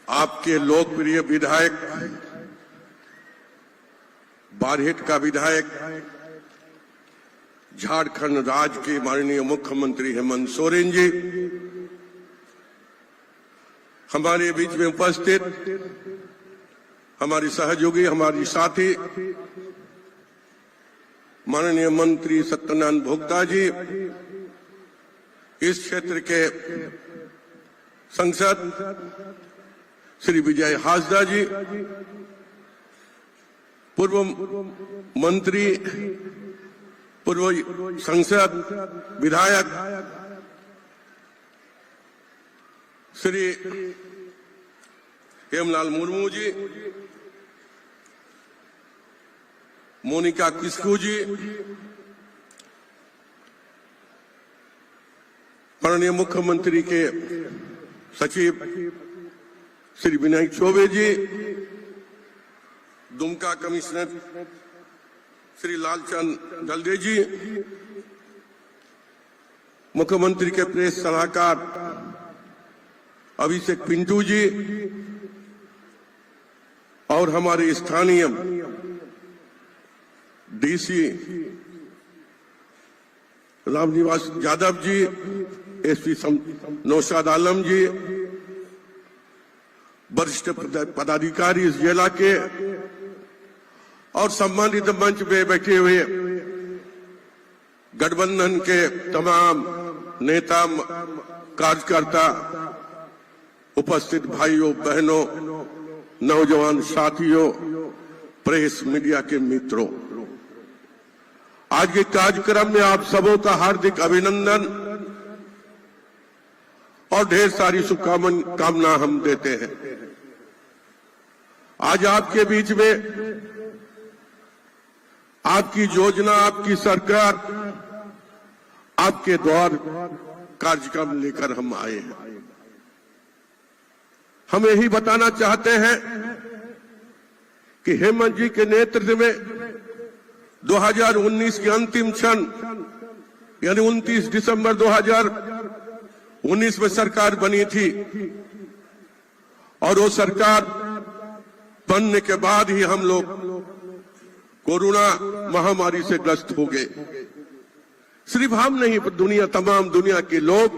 आपके लोकप्रिय विधायक, बारहेट का विधायक, झारखंड राज्य के माननीय मुख्यमंत्री हेमंत सोरेन जी, हमारे बीच में उपस्थित हमारी सहयोगी, हमारी साथी माननीय मंत्री सत्यनारायण भोक्ता जी, इस क्षेत्र के सांसद श्री विजय हासदा जी, पूर्व मंत्री, पूर्व सांसद विधायक श्री हेमलाल मुर्मू जी, मोनिका किस्कू जी, माननीय मुख्यमंत्री के सचिव श्री विनय चौबे जी, दुमका कमिश्नर श्री लालचंद दलदे जी, मुख्यमंत्री के प्रेस सलाहकार अभिषेक पिंटू जी और हमारे स्थानीय डीसी रामनिवास यादव जी, एसपी नौशाद आलम जी, वरिष्ठ पदाधिकारी इस जिला के और सम्मानित मंच पे बैठे हुए गठबंधन के तमाम नेता, कार्यकर्ता, उपस्थित भाइयों बहनों, नौजवान साथियों, प्रेस मीडिया के मित्रों, आज के कार्यक्रम में आप सबों का हार्दिक अभिनंदन और ढेर सारी शुभकामना हम देते हैं। आज आपके बीच में आपकी योजना, आपकी सरकार, आपके द्वार कार्यक्रम लेकर हम आए हैं। हम यही बताना चाहते हैं कि हेमंत जी के नेतृत्व में 2019 के अंतिम क्षण यानी 29 दिसंबर 2019 में सरकार बनी थी और वो सरकार बनने के बाद ही हम लोग कोरोना महामारी से ग्रस्त हो गए। सिर्फ हम नहीं, दुनिया, तमाम दुनिया के लोग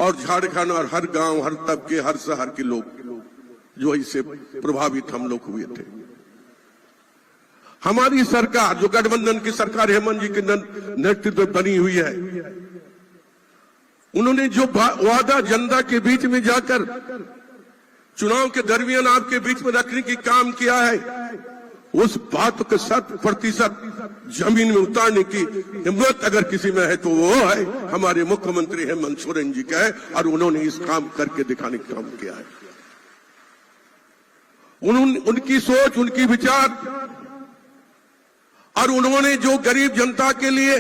और झारखंड और हर गांव, हर तबके, हर शहर के लोग जो इससे प्रभावित हम लोग हुए थे। हमारी सरकार, जो गठबंधन की सरकार हेमंत जी के नेतृत्व में बनी हुई है, उन्होंने जो वादा जनता के बीच में जाकर चुनाव के दरमियान आपके बीच में रखने की काम किया है, उस बात को 100% जमीन में उतारने की हिम्मत अगर किसी में है तो वो है हमारे मुख्यमंत्री हेमंत सोरेन जी का है और उन्होंने इस काम करके दिखाने का काम किया है। उनकी सोच, उनकी विचार और उन्होंने जो गरीब जनता के लिए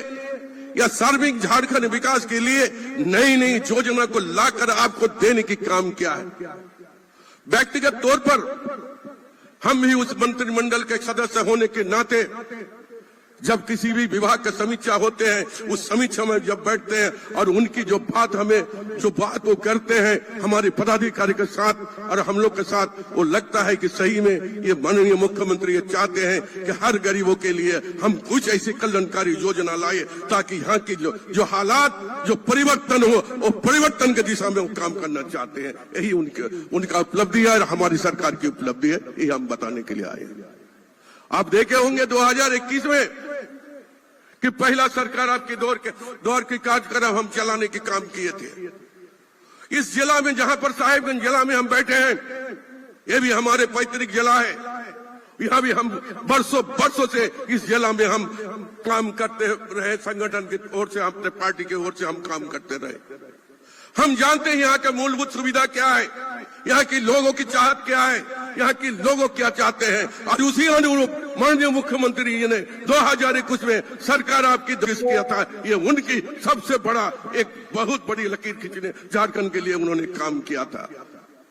या सार्वजनिक झारखंड विकास के लिए नई नई योजना को लाकर आपको देने की काम किया है। व्यक्तिगत तौर पर हम भी उस मंत्रिमंडल के सदस्य होने के नाते जब किसी भी विभाग का समीक्षा होते हैं, उस समीक्षा में जब बैठते हैं और उनकी जो बात वो करते हैं हमारे पदाधिकारी के साथ और हम लोग के साथ, वो लगता है कि सही में ये माननीय मुख्यमंत्री ये चाहते हैं कि हर गरीबों के लिए हम कुछ ऐसी कल्याणकारी योजना लाए ताकि यहाँ की जो हालात, जो परिवर्तन हो, वो परिवर्तन की दिशा में वो काम करना चाहते हैं। यही उनका उपलब्धि है और हमारी सरकार की उपलब्धि है, यही हम बताने के लिए आए हैं। आप देखे होंगे 2021 में कि पहला सरकार आपके दौर के कार्यक्रम हम चलाने के काम किए थे। इस जिला में, जहां पर साहेबगंज जिला में हम बैठे हैं, ये भी हमारे पैतृक जिला है। यहाँ भी हम बरसों से इस जिला में हम काम करते रहे, संगठन की ओर से, अपने पार्टी की ओर से हम काम करते रहे। हम जानते हैं यहाँ का मूलभूत सुविधा क्या है, यहाँ के लोगों की चाहत क्या है, यहाँ के लोग क्या चाहते हैं और उसी अनुरूप माननीय मुख्यमंत्री जी ने 2021 में सरकार आपकी किया था। ये उनकी सबसे बड़ा एक बहुत बड़ी लकीर खींचने झारखंड के लिए उन्होंने काम किया था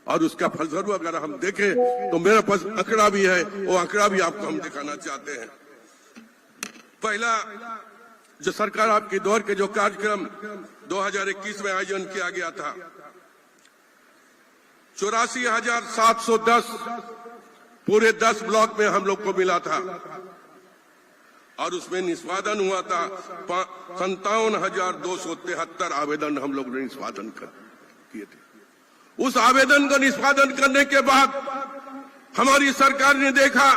और उसका फलस्वरूप अगर हम देखें तो मेरे पास आंकड़ा भी है, वो आंकड़ा भी आपको हम दिखाना चाहते हैं। पहला जो सरकार आपके दौर के जो कार्यक्रम 2021 में आयोजन किया गया था, 84,710 पूरे 10 ब्लॉक में हम लोग को मिला था और उसमें निष्पादन हुआ था 57,273 आवेदन हम लोग ने निष्पादन किए थे। उस आवेदन का निष्पादन करने के बाद हमारी सरकार ने देखा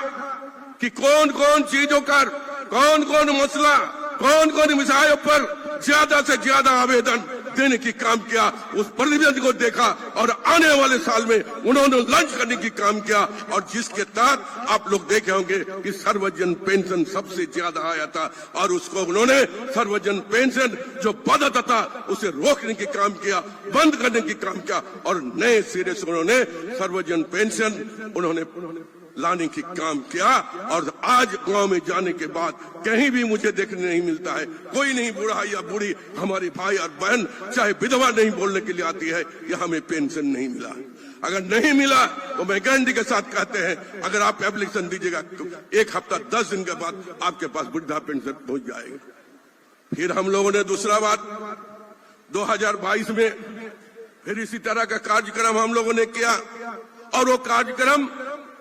कि कौन कौन चीजों का, कौन कौन मसला, कौन कौन विषयों पर ज्यादा से ज्यादा आवेदन देने की काम किया। उस प्रतिबंध को देखा और आने वाले साल में उन्होंने लॉन्च करने की काम किया और जिसके तहत आप लोग देखे होंगे कि सर्वजन पेंशन सबसे ज्यादा आया था और उसको उन्होंने सर्वजन पेंशन जो बंद था उसे रोकने की काम किया, बंद करने की काम किया और नए सिरे से उन्होंने सर्वजन पेंशन उन्होंने लाने की काम किया। और आज गांव में जाने के बाद कहीं भी मुझे देखने नहीं मिलता है, कोई नहीं बूढ़ा या बूढ़ी हमारे भाई और बहन चाहे विधवा नहीं बोलने के लिए आती है कि हमें पेंशन नहीं मिला। अगर नहीं मिला तो मैं गारंटी के साथ कहते हैं अगर आप एप्लीकेशन दीजिएगा तो 1 हफ्ता 10 दिन के बाद आपके पास वृद्धा पेंशन पहुंच जाएगी। फिर हम लोगों ने दूसरा बात 2022 में फिर इसी तरह का कार्यक्रम हम लोगों ने किया और वो कार्यक्रम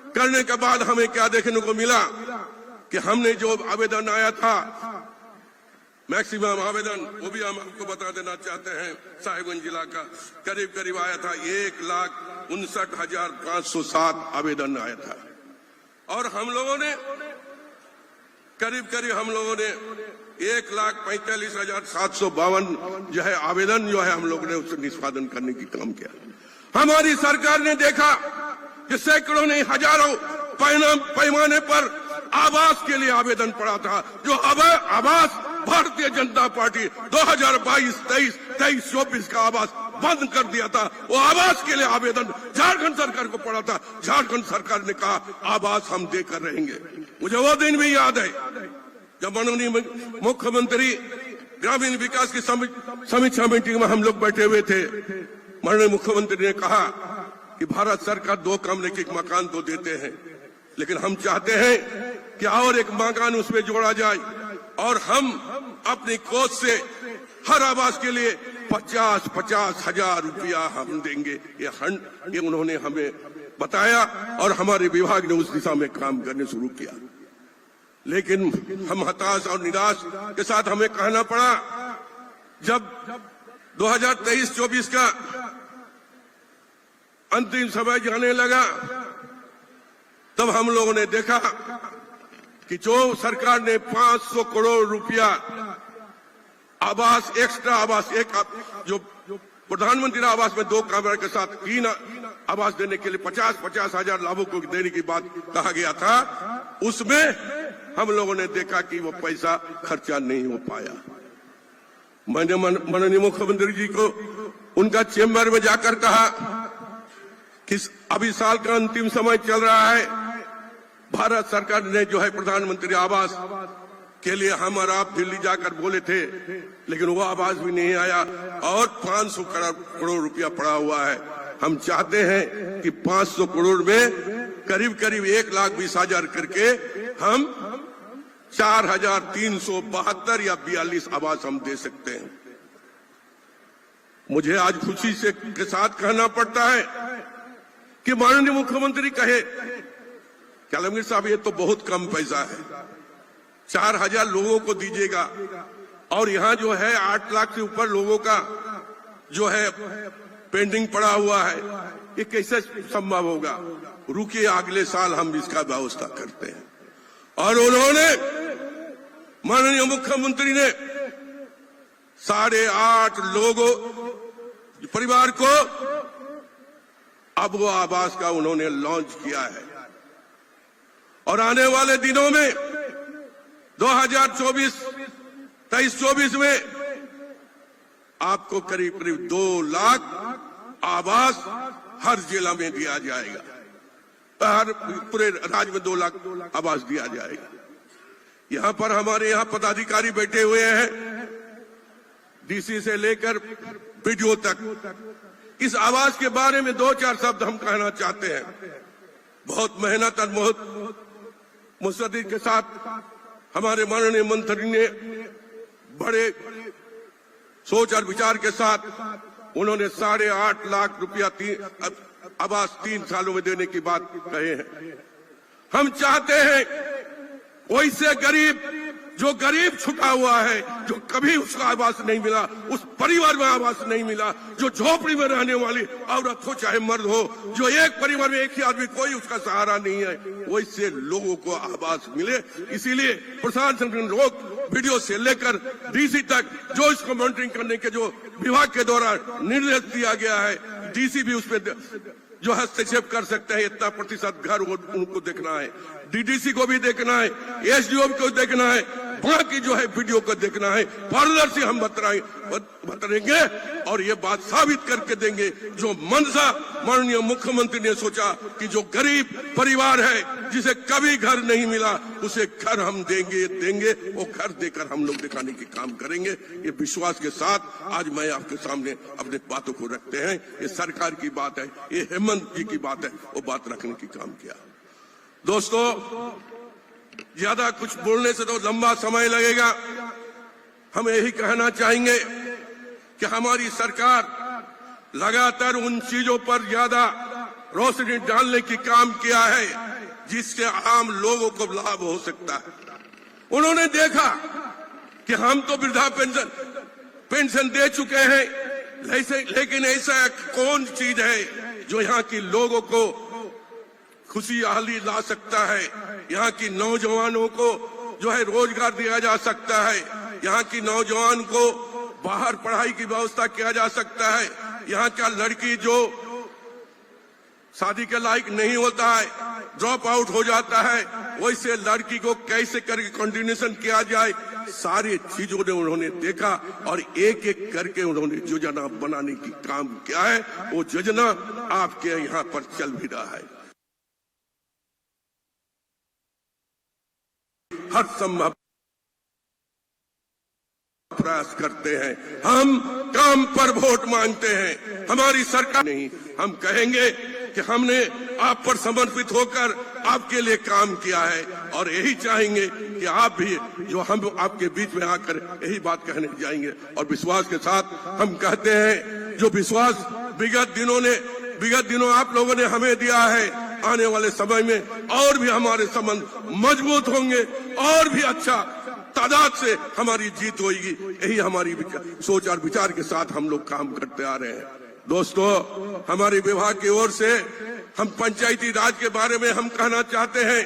करने के बाद हमें क्या देखने को मिला कि हमने जो आवेदन आया था मैक्सिमम आवेदन वो भी हम आपको बता देना चाहते हैं साहिबगंज जिला का करीब करीब आया था 1,59,507 आवेदन आया था और हम लोगों ने करीब 1,45,752 जो है आवेदन जो है हम लोगों ने उससे निष्पादन करने की काम किया। हमारी सरकार ने देखा कि सैकड़ों नहीं हजारों पैमाने पर आवास के लिए आवेदन पड़ा था जो आवास भारतीय जनता पार्टी 2022-23 का आवास बंद कर दिया था। वो आवास के लिए आवेदन झारखंड सरकार को पड़ा था। झारखंड सरकार ने कहा आवास हम देकर रहेंगे। मुझे वो दिन भी याद है जब माननीय मुख्यमंत्री ग्रामीण विकास की समीक्षा मीटिंग में हम लोग बैठे हुए थे। माननीय मुख्यमंत्री ने कहा कि भारत सरकार 2 कमरे के मकान तो देते हैं लेकिन हम चाहते हैं कि और एक मकान उसमें जोड़ा जाए और हम अपनी कोष से हर आवास के लिए 50-50 हजार रुपया हम देंगे। ये उन्होंने हमें बताया और हमारे विभाग ने उस दिशा में काम करने शुरू किया। लेकिन हम हताश और निराश के साथ हमें कहना पड़ा जब 2023-24 का अंतिम समय जाने लगा तब हम लोगों ने देखा कि जो सरकार ने 500 करोड़ रुपया आवास एक्स्ट्रा आवास एक जो प्रधानमंत्री आवास में 2 कमरे के साथ 3 आवास देने के लिए 50-50 हजार लाभों को देने की बात कहा गया था, उसमें हम लोगों ने देखा कि वो पैसा खर्चा नहीं हो पाया। मैंने माननीय मुख्यमंत्री जी को उनका चेंबर में जाकर कहा कि अभी साल का अंतिम समय चल रहा है, भारत सरकार ने जो है प्रधानमंत्री आवास के लिए हम और आप दिल्ली जाकर बोले थे लेकिन वो आवास भी नहीं आया और 500 करोड़ रुपया पड़ा हुआ है। हम चाहते हैं कि 500 करोड़ में करीब 1,20,000 करके हम 4,372 या 42 आवास हम दे सकते हैं। मुझे आज खुशी से के साथ कहना पड़ता है कि माननीय मुख्यमंत्री कहे कि आलमगीर साहब ये तो बहुत कम पैसा है, 4,000 लोगों को दीजिएगा और यहाँ जो है 8 लाख से ऊपर लोगों का जो है पेंडिंग पड़ा हुआ है, ये कैसे संभव होगा? रुकिए अगले साल हम इसका व्यवस्था करते हैं। और उन्होंने माननीय मुख्यमंत्री ने 8.5 लोगों परिवार को अब वो आवास का उन्होंने लॉन्च किया है और आने वाले दिनों में 2023-24 में आपको करीब 2 लाख आवास हर जिला में दिया जाएगा, हर पूरे राज्य में 2 लाख आवास दिया जाएगा। यहाँ पर हमारे यहाँ पदाधिकारी बैठे हुए हैं, डीसी से लेकर बीडीओ तक। इस आवास के बारे में 2-4 शब्द हम कहना चाहते हैं। बहुत मेहनत और बहुत मुस्तैदी के साथ हमारे माननीय मंत्री ने बड़े सोच और विचार के साथ उन्होंने 8.5 लाख रुपया आवास 3 सालों में देने की बात कहे हैं। हम चाहते हैं वैसे गरीब, जो गरीब छुटा हुआ है, जो कभी उसका आवास नहीं मिला, उस परिवार में आवास नहीं मिला, जो झोपड़ी में रहने वाली औरत हो चाहे मर्द हो, जो एक परिवार में एक ही आदमी, कोई उसका सहारा नहीं है, वैसे लोगों को आवास मिले। इसीलिए प्रशासन के लोग वीडियो से लेकर डीसी तक जो इसको मॉनिटरिंग करने के जो विभाग के द्वारा निर्देश दिया गया है, डीसी भी उसमें जो हस्तक्षेप कर सकते हैं। इतना प्रतिशत घर उनको देखना है, डीडीसी को भी देखना है, एसडीओ को देखना है, बाकी जो है वीडियो को देखना है। फर्दर से हम बताएंगे और ये बात साबित करके देंगे जो मनसा माननीय मुख्यमंत्री ने सोचा कि जो गरीब परिवार है जिसे कभी घर नहीं मिला, उसे घर हम देंगे, वो घर देकर हम लोग दिखाने की काम करेंगे। ये विश्वास के साथ आज मैं आपके सामने अपने बातों को रखते हैं। ये सरकार की बात है, ये हेमंत जी की बात है, वो बात रखने की काम किया। दोस्तों, ज्यादा कुछ बोलने से तो लंबा समय लगेगा। हम यही कहना चाहेंगे कि हमारी सरकार लगातार उन चीजों पर ज्यादा रोशनी डालने की काम किया है जिससे आम लोगों को लाभ हो सकता है। उन्होंने देखा कि हम तो वृद्धा पेंशन दे चुके हैं, लेकिन ऐसा कौन चीज है जो यहाँ के लोगों को खुशहाली ला सकता है, यहाँ की नौजवानों को जो है रोजगार दिया जा सकता है, यहाँ की नौजवान को बाहर पढ़ाई की व्यवस्था किया जा सकता है, यहाँ का लड़की जो शादी के लायक नहीं होता है, ड्रॉप आउट हो जाता है, वैसे लड़की को कैसे करके कंटिन्यूएशन किया जाए, सारी चीजों ने उन्होंने देखा और एक एक करके उन्होंने योजना बनाने की काम किया है। वो योजना आपके यहाँ पर चल भी रहा है। हर संभव प्रयास करते हैं, हम काम पर वोट मांगते हैं, हमारी सरकार नहीं। हम कहेंगे कि हमने आप पर समर्पित होकर आपके लिए काम किया है और यही चाहेंगे कि आप भी जो हम आपके बीच में आकर यही बात कहने जाएंगे। और विश्वास के साथ हम कहते हैं, जो विश्वास विगत दिनों आप लोगों ने हमें दिया है, आने वाले समय में और भी हमारे संबंध मजबूत होंगे और भी अच्छा तादाद से हमारी जीत होगी। यही हमारी सोच और विचार के साथ हम लोग काम करते आ रहे हैं। दोस्तों, हमारे विभाग की ओर से हम पंचायती राज के बारे में हम कहना चाहते हैं,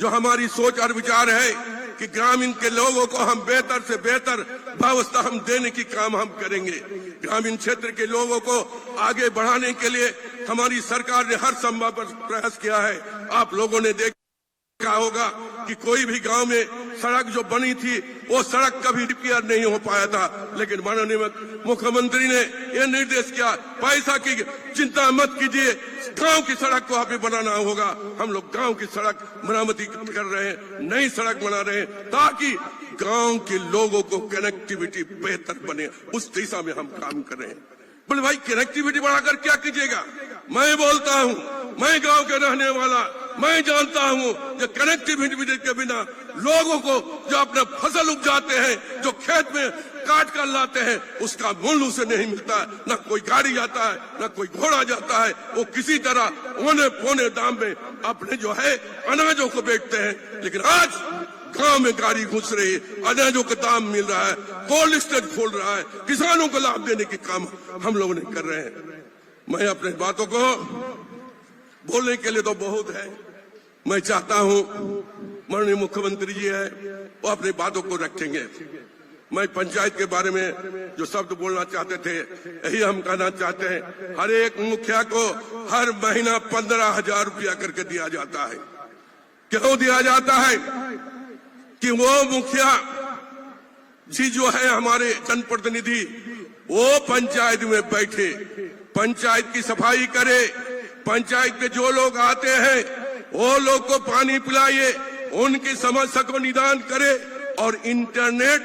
जो हमारी सोच और विचार है कि ग्रामीण के लोगों को हम बेहतर से बेहतर व्यवस्था हम देने की काम हम करेंगे। ग्रामीण क्षेत्र के लोगों को आगे बढ़ाने के लिए हमारी सरकार ने हर संभव प्रयास किया है। आप लोगों ने देखा होगा कि कोई भी गांव में सड़क जो बनी थी वो सड़क कभी रिपेयर नहीं हो पाया था, लेकिन माननीय मुख्यमंत्री ने यह निर्देश किया, पैसा की चिंता मत कीजिए, गांव की सड़क को अभी बनाना होगा। हम लोग गांव की सड़क मरम्मती कर रहे हैं, नई सड़क बना रहे हैं ताकि गांव के लोगों को कनेक्टिविटी बेहतर बने, उस दिशा में हम काम कर रहे हैं। बोले भाई कनेक्टिविटी बढ़ाकर क्या कीजिएगा? मैं बोलता हूँ, मैं गांव के रहने वाला, मैं जानता हूँ कि कनेक्टिविटी के बिना लोगों को जो अपना फसल उपजाते हैं, जो खेत में काट कर लाते हैं, उसका मूल्य उसे नहीं मिलता है। न कोई गाड़ी जाता है, न कोई घोड़ा जाता है, वो किसी तरह औने पौने दाम में अपने जो है अनाजों को बेचते हैं। लेकिन आज गांव में गाड़ी घुस रही है, अनाजों का दाम मिल रहा है, कोल्ड स्टोरेज खोल रहा है, किसानों को लाभ देने की काम हम लोग नहीं कर रहे हैं। मैं अपने बातों को बोलने के लिए तो बहुत है, मैं चाहता हूं माननीय मुख्यमंत्री जी है वो अपनी बातों को रखेंगे। मैं पंचायत के बारे में जो शब्द बोलना चाहते थे, यही हम कहना चाहते हैं। हर एक मुखिया को हर महीना 15,000 रुपया करके दिया जाता है। क्यों दिया जाता है? कि वो मुखिया जी जो है हमारे जनप्रतिनिधि, वो पंचायत में बैठे, पंचायत की सफाई करे, पंचायत में जो लोग आते हैं वो लोग को पानी पिलाइए, उनकी समस्या को निदान करे और इंटरनेट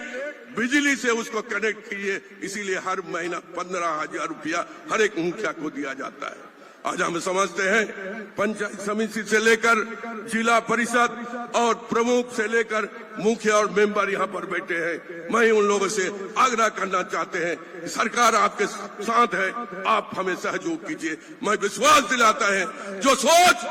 बिजली से उसको कनेक्ट कीजिए। इसीलिए हर महीना 15,000 रुपया हर एक मुखिया को दिया जाता है। आज हम समझते हैं पंचायत समिति से लेकर जिला परिषद और प्रमुख से लेकर मुखिया और मेंबर यहाँ पर बैठे हैं। मैं उन लोगों से आग्रह करना चाहते हैं कि सरकार आपके साथ है, आप हमें सहयोग कीजिए। मैं विश्वास दिलाता है जो सोच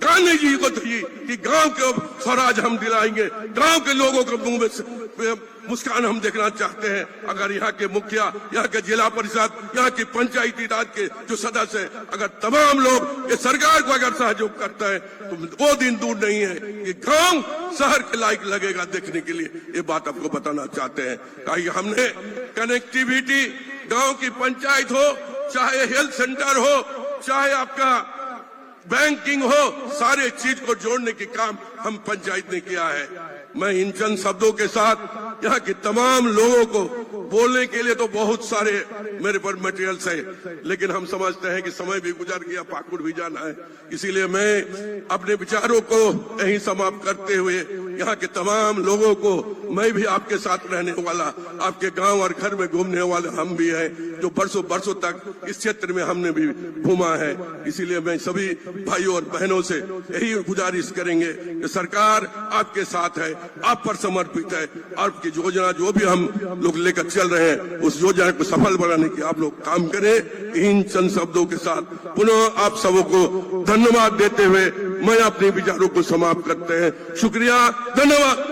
गांधी जी को थी कि गांव के स्वराज हम दिलाएंगे, गांव के लोगों के मुंह में मुस्कान हम देखना चाहते हैं। अगर यहाँ के मुखिया, यहाँ के जिला परिषद, यहाँ की पंचायती राज के जो सदस्य हैं, अगर तमाम लोग ये सरकार को अगर सहयोग करता है तो वो दिन दूर नहीं है कि गांव शहर के लायक लगेगा देखने के लिए। ये बात आपको बताना चाहते हैं। कहीं हमने कनेक्टिविटी, गांव की पंचायत हो, चाहे हेल्थ सेंटर हो, चाहे आपका बैंकिंग हो, सारे चीज को जोड़ने के काम हम पंचायत ने किया है। मैं इन चंद शब्दों के साथ यहाँ के तमाम लोगों को बोलने के लिए तो बहुत सारे मेरे पर मटेरियल्स है, लेकिन हम समझते हैं कि समय भी गुजर गया, पाकुड़ भी जाना है। इसीलिए मैं अपने विचारों को यहीं समाप्त करते हुए यहाँ के तमाम लोगों को, मैं भी आपके साथ रहने वाला, आपके गांव और घर में घूमने वाले हम भी हैं, जो बरसों बरसों तक इस क्षेत्र में हमने भी घूमा है। इसीलिए मैं सभी भाइयों और बहनों से यही गुजारिश करेंगे कि सरकार आपके साथ है, आप पर समर्पित है। आपकी योजना जो भी हम लोग लेकर चल रहे हैं, उस योजना को सफल बनाने की आप लोग काम करें। इन चंद शब्दों के साथ पुनः आप सबको धन्यवाद देते हुए मैं अपने विचारों को समाप्त करते हैं। शुक्रिया, धन्यवाद।